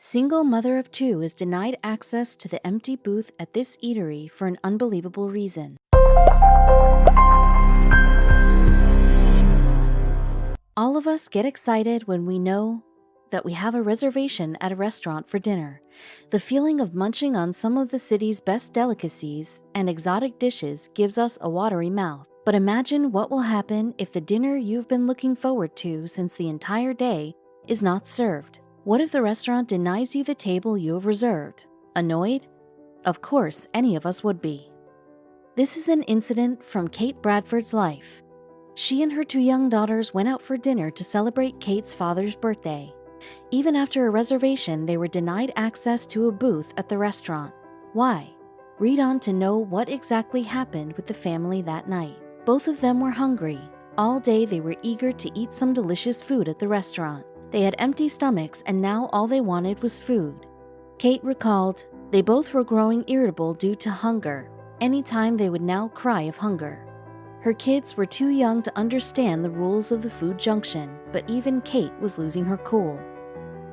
Single mother of two is denied access to the empty booth at this eatery for an unbelievable reason. All of us get excited when we know that we have a reservation at a restaurant for dinner. The feeling of munching on some of the city's best delicacies and exotic dishes gives us a watery mouth. But imagine what will happen if the dinner you've been looking forward to since the entire day is not served. What if the restaurant denies you the table you have reserved? Annoyed? Of course, any of us would be. This is an incident from Kate Bradford's life. She and her two young daughters went out for dinner to celebrate Kate's father's birthday. Even after a reservation, they were denied access to a booth at the restaurant. Why? Read on to know what exactly happened with the family that night. Both of them were hungry. All day they were eager to eat some delicious food at the restaurant. They had empty stomachs and now all they wanted was food. Kate recalled, they both were growing irritable due to hunger. Anytime they would now cry of hunger. Her kids were too young to understand the rules of the food junction, but even Kate was losing her cool.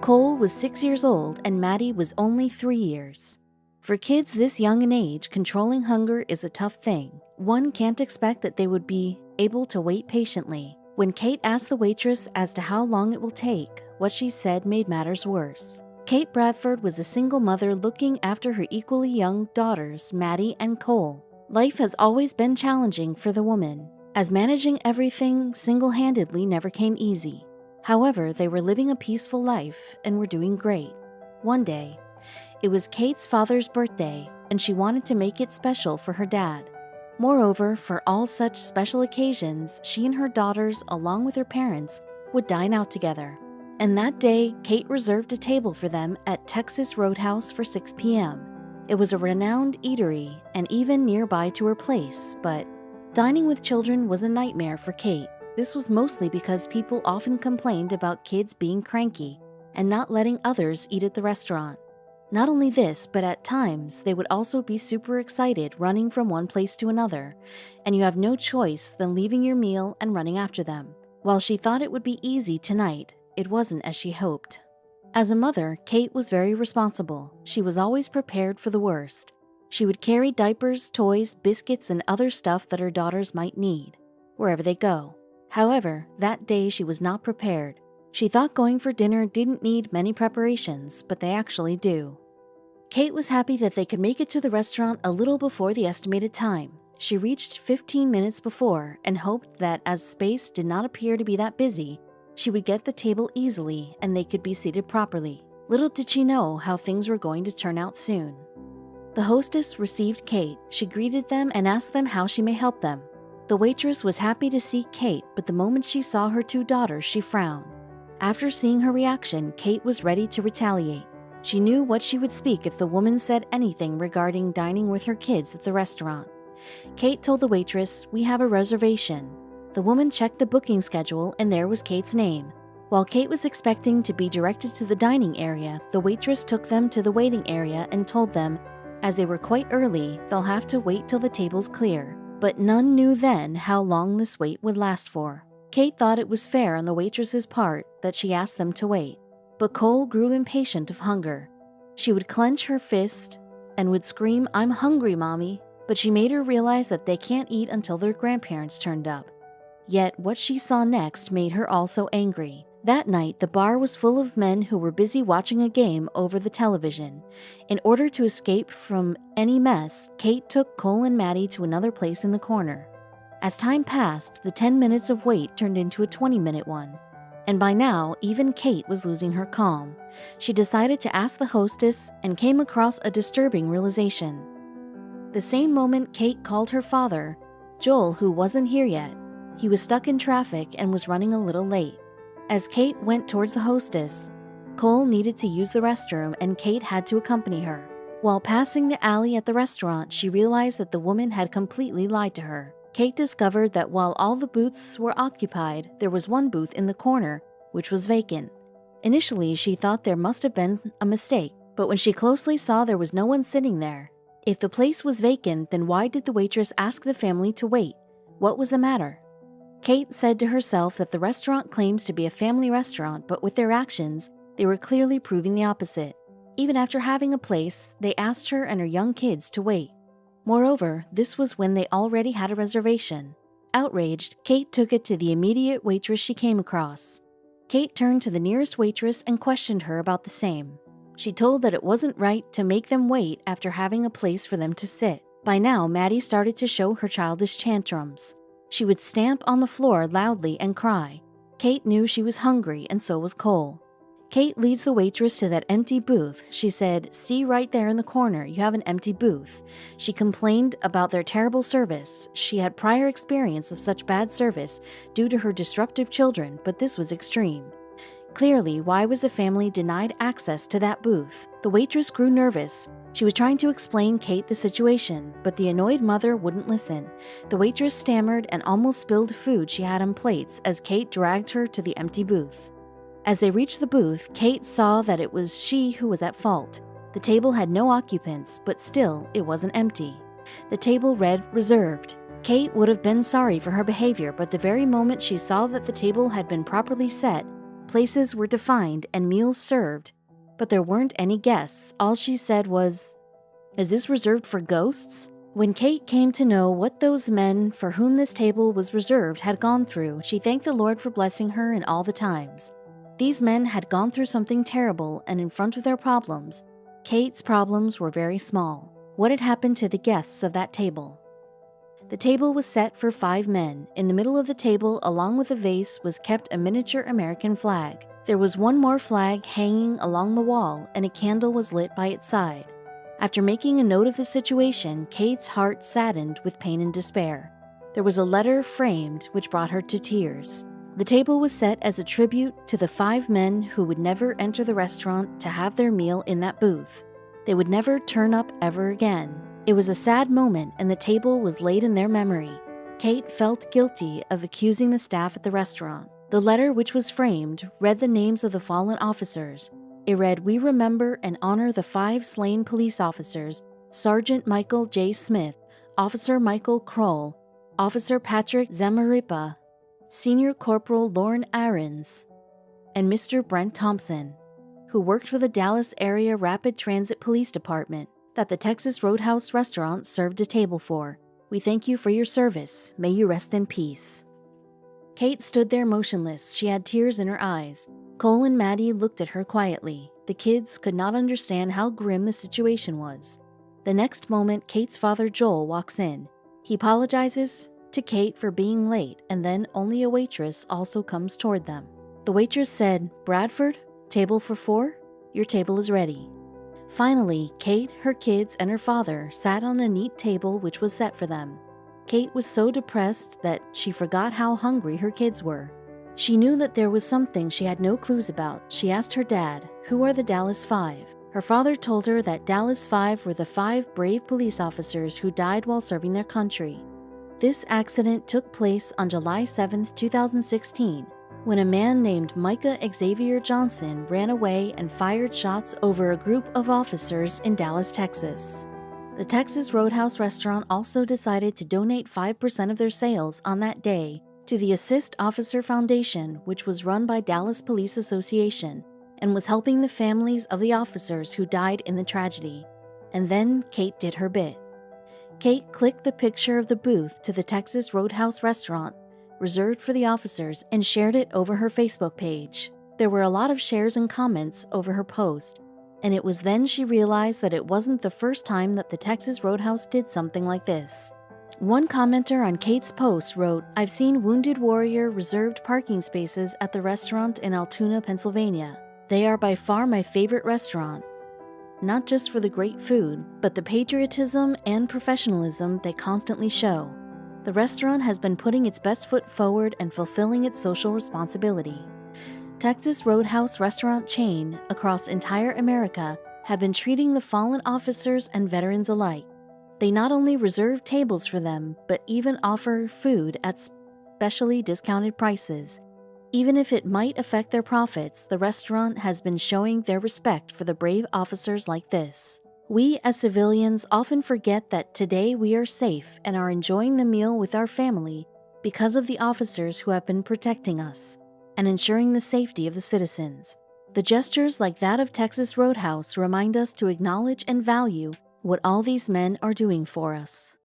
Cole was 6 years old and Maddie was only 3 years. For kids this young in age, controlling hunger is a tough thing. One can't expect that they would be able to wait patiently. When Kate asked the waitress as to how long it will take, what she said made matters worse. Kate Bradford was a single mother looking after her equally young daughters, Maddie and Cole. Life has always been challenging for the woman, as managing everything single-handedly never came easy. However, they were living a peaceful life and were doing great. One day, it was Kate's father's birthday, and she wanted to make it special for her dad. Moreover, for all such special occasions, she and her daughters, along with her parents, would dine out together. And that day, Kate reserved a table for them at Texas Roadhouse for 6 p.m. It was a renowned eatery and even nearby to her place, but dining with children was a nightmare for Kate. This was mostly because people often complained about kids being cranky and not letting others eat at the restaurant. Not only this, but at times, they would also be super excited running from one place to another, and you have no choice than leaving your meal and running after them. While she thought it would be easy tonight, it wasn't as she hoped. As a mother, Kate was very responsible. She was always prepared for the worst. She would carry diapers, toys, biscuits, and other stuff that her daughters might need, wherever they go. However, that day she was not prepared. She thought going for dinner didn't need many preparations, but they actually do. Kate was happy that they could make it to the restaurant a little before the estimated time. She reached 15 minutes before and hoped that as space did not appear to be that busy, she would get the table easily and they could be seated properly. Little did she know how things were going to turn out soon. The hostess received Kate. She greeted them and asked them how she may help them. The waitress was happy to see Kate, but the moment she saw her two daughters, she frowned. After seeing her reaction, Kate was ready to retaliate. She knew what she would speak if the woman said anything regarding dining with her kids at the restaurant. Kate told the waitress, "We have a reservation." The woman checked the booking schedule and there was Kate's name. While Kate was expecting to be directed to the dining area, the waitress took them to the waiting area and told them, as they were quite early, they'll have to wait till the table's clear. But none knew then how long this wait would last for. Kate thought it was fair on the waitress's part that she asked them to wait. But Cole grew impatient of hunger. She would clench her fist and would scream, "I'm hungry, Mommy," but she made her realize that they can't eat until their grandparents turned up. Yet what she saw next made her also angry. That night, the bar was full of men who were busy watching a game over the television. In order to escape from any mess, Kate took Cole and Maddie to another place in the corner. As time passed, the 10 minutes of wait turned into a 20-minute one. And by now, even Kate was losing her calm. She decided to ask the hostess and came across a disturbing realization. The same moment Kate called her father, Joel, who wasn't here yet. He was stuck in traffic and was running a little late. As Kate went towards the hostess, Cole needed to use the restroom and Kate had to accompany her. While passing the alley at the restaurant, she realized that the woman had completely lied to her. Kate discovered that while all the booths were occupied, there was one booth in the corner, which was vacant. Initially, she thought there must have been a mistake, but when she closely saw there was no one sitting there. If the place was vacant, then why did the waitress ask the family to wait? What was the matter? Kate said to herself that the restaurant claims to be a family restaurant, but with their actions, They were clearly proving the opposite. Even after having a place, they asked her and her young kids to wait. Moreover, this was when they already had a reservation. Outraged, Kate took it to the immediate waitress she came across. Kate turned to the nearest waitress and questioned her about the same. She told that it wasn't right to make them wait after having a place for them to sit. By now, Maddie started to show her childish tantrums. She would stamp on the floor loudly and cry. Kate knew she was hungry, and so was Cole. Kate leads the waitress to that empty booth. She said, "See right there in the corner, you have an empty booth." She complained about their terrible service. She had prior experience of such bad service due to her disruptive children, but this was extreme. Clearly, why was the family denied access to that booth? The waitress grew nervous. She was trying to explain Kate the situation, but the annoyed mother wouldn't listen. The waitress stammered and almost spilled food she had on plates as Kate dragged her to the empty booth. As they reached the booth, Kate saw that it was she who was at fault. The table had no occupants, but still, it wasn't empty. The table read "reserved." Kate would have been sorry for her behavior, but the very moment she saw that the table had been properly set, places were defined and meals served, but there weren't any guests. All she said was, "Is this reserved for ghosts?" When Kate came to know what those men for whom this table was reserved had gone through, she thanked the Lord for blessing her in all the times. These men had gone through something terrible, and in front of their problems, Kate's problems were very small. What had happened to the guests of that table? The table was set for 5 men. In the middle of the table, along with a vase, was kept a miniature American flag. There was one more flag hanging along the wall, and a candle was lit by its side. After making a note of the situation, Kate's heart saddened with pain and despair. There was a letter framed which brought her to tears. The table was set as a tribute to the 5 men who would never enter the restaurant to have their meal in that booth. They would never turn up ever again. It was a sad moment, and the table was laid in their memory. Kate felt guilty of accusing the staff at the restaurant. The letter, which was framed, read the names of the fallen officers. It read, "We remember and honor the 5 slain police officers, Sergeant Michael J. Smith, Officer Michael Kroll, Officer Patrick Zamaripa, Senior Corporal Lauren Aarons, and Mr. Brent Thompson, who worked for the Dallas Area Rapid Transit Police Department, that the Texas Roadhouse restaurant served a table for. We thank you for your service. May you rest in peace." Kate stood there motionless. She had tears in her eyes. Cole and Maddie looked at her quietly. The kids could not understand how grim the situation was. The next moment, Kate's father Joel walks in. He apologizes to Kate for being late, and then only a waitress also comes toward them. The waitress said, "Bradford, table for 4? Your table is ready." Finally, Kate, her kids, and her father sat on a neat table which was set for them. Kate was so depressed that she forgot how hungry her kids were. She knew that there was something she had no clues about. She asked her dad, "Who are the Dallas 5? Her father told her that Dallas 5 were the 5 brave police officers who died while serving their country. This accident took place on July 7, 2016, when a man named Micah Xavier Johnson ran away and fired shots over a group of officers in Dallas, Texas. The Texas Roadhouse restaurant also decided to donate 5% of their sales on that day to the Assist Officer Foundation, which was run by Dallas Police Association and was helping the families of the officers who died in the tragedy." And then Kate did her bit. Kate clicked the picture of the booth to the Texas Roadhouse restaurant, reserved for the officers, and shared it over her Facebook page. There were a lot of shares and comments over her post, and it was then she realized that it wasn't the first time that the Texas Roadhouse did something like this. One commenter on Kate's post wrote, "I've seen Wounded Warrior reserved parking spaces at the restaurant in Altoona, Pennsylvania. They are by far my favorite restaurant. Not just for the great food, but the patriotism and professionalism they constantly show. The restaurant has been putting its best foot forward and fulfilling its social responsibility." Texas Roadhouse restaurant chain across entire America have been treating the fallen officers and veterans alike. They not only reserve tables for them, but even offer food at specially discounted prices. Even if it might affect their profits, the restaurant has been showing their respect for the brave officers like this. We as civilians often forget that today we are safe and are enjoying the meal with our family because of the officers who have been protecting us and ensuring the safety of the citizens. The gestures like that of Texas Roadhouse remind us to acknowledge and value what all these men are doing for us.